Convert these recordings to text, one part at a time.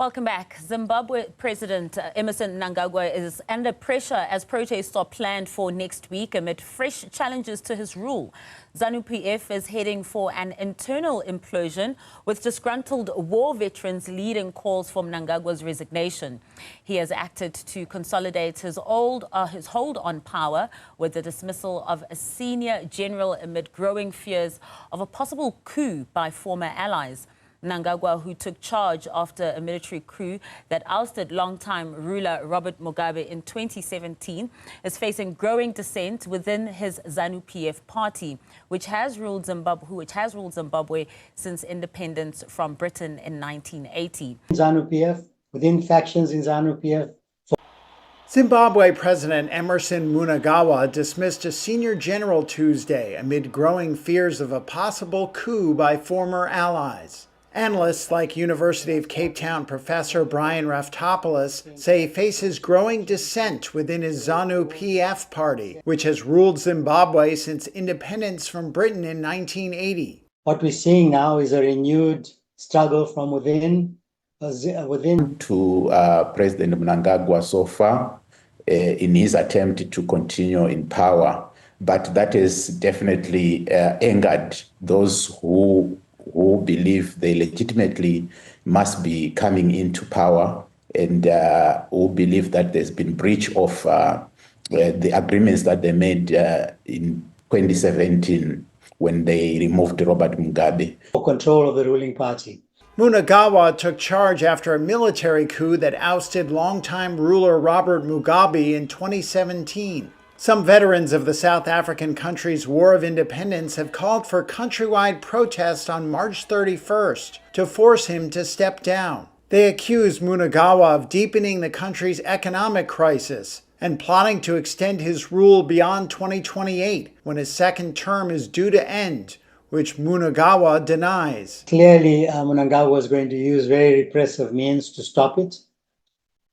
Welcome back. Zimbabwe President Emmerson Mnangagwa is under pressure as protests are planned for next week amid fresh challenges to his rule. ZANU-PF is heading for an internal implosion, with disgruntled war veterans leading calls for Mnangagwa's resignation. He has acted to consolidate his hold on power with the dismissal of a senior general amid growing fears of a possible coup by former allies. Mnangagwa, who took charge after a military coup that ousted longtime ruler Robert Mugabe in 2017, is facing growing dissent within his ZANU-PF party, which has ruled Zimbabwe since independence from Britain in 1980. ZANU-PF, within factions in ZANU-PF. Zimbabwe President Emmerson Mnangagwa dismissed a senior general Tuesday amid growing fears of a possible coup by former allies. Analysts like University of Cape Town professor Brian Raftopoulos say he faces growing dissent within his ZANU-PF party, which has ruled Zimbabwe since independence from Britain in 1980. What we're seeing now is a renewed struggle from within. To President Mnangagwa so far in his attempt to continue in power, but that has definitely angered those who believe they legitimately must be coming into power and who believe that there's been breach of the agreements that they made in 2017 when they removed Robert Mugabe. For control of the ruling party. Mnangagwa took charge after a military coup that ousted longtime ruler Robert Mugabe in 2017. Some veterans of the South African country's War of Independence have called for countrywide protests on March 31st to force him to step down. They accuse Mnangagwa of deepening the country's economic crisis and plotting to extend his rule beyond 2028, when his second term is due to end, which Mnangagwa denies. Clearly, Mnangagwa is going to use very repressive means to stop it.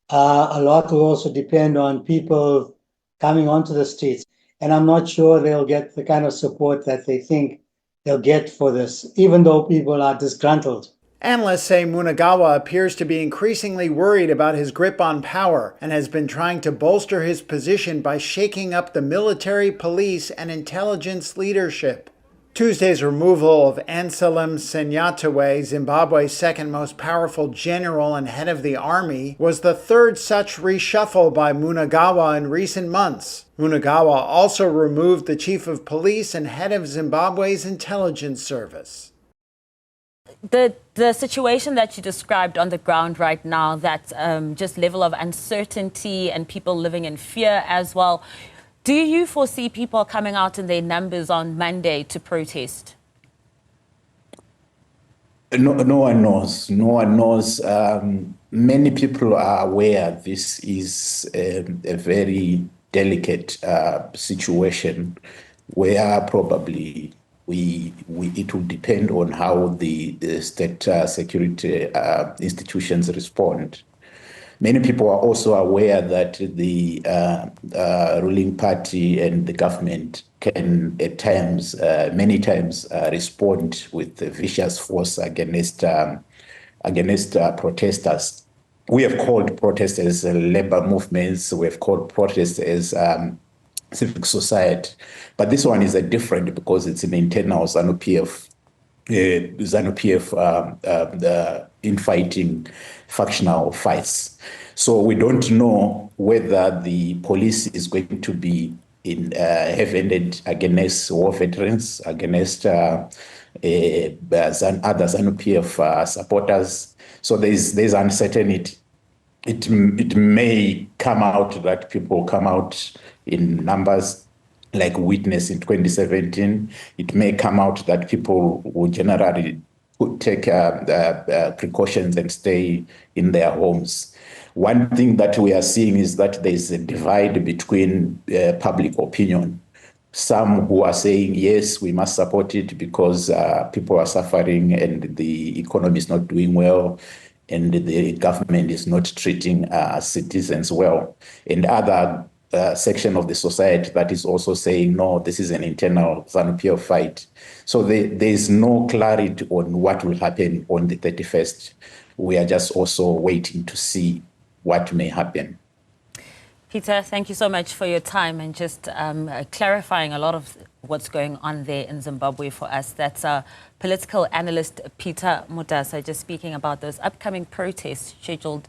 A lot will also depend on people coming onto the streets. And I'm not sure they'll get the kind of support that they think they'll get for this, even though people are disgruntled. Analysts say Mnangagwa appears to be increasingly worried about his grip on power and has been trying to bolster his position by shaking up the military, police, and intelligence leadership. Tuesday's removal of Anselm Senyatewe, Zimbabwe's second most powerful general and head of the army, was the third such reshuffle by Mnangagwa in recent months. Mnangagwa also removed the chief of police and head of Zimbabwe's intelligence service. The situation that you described on the ground right now, that just level of uncertainty and people living in fear as well, do you foresee people coming out in their numbers on Monday to protest? No one knows. No one knows. Many people are aware this is a very delicate situation where probably it will depend on how the state security institutions respond. Many people are also aware that the ruling party and the government can at times, many times, respond with vicious force against protesters. We have called protesters labor movements. We have called protesters civic society, but this one is different because it's an internal ZANU-PF the infighting factional fights. So we don't know whether the police is going to be heavy-handed against war veterans, against other ZANU-PF supporters. So there's uncertainty. It may come out that people come out in numbers like witness in 2017. It may come out that people will generally take precautions and stay in their homes. One thing that we are seeing is that there's a divide between public opinion. Some who are saying, yes, we must support it because people are suffering and the economy is not doing well and the government is not treating citizens well. And other section of the society that is also saying, no, this is an internal ZANU-PF fight. So there is no clarity on what will happen on the 31st. we are just also waiting to see what may happen. Peter, thank you so much for your time and just clarifying a lot of what's going on there in Zimbabwe for us. That's political analyst Peter Mudasa just speaking about those upcoming protests scheduled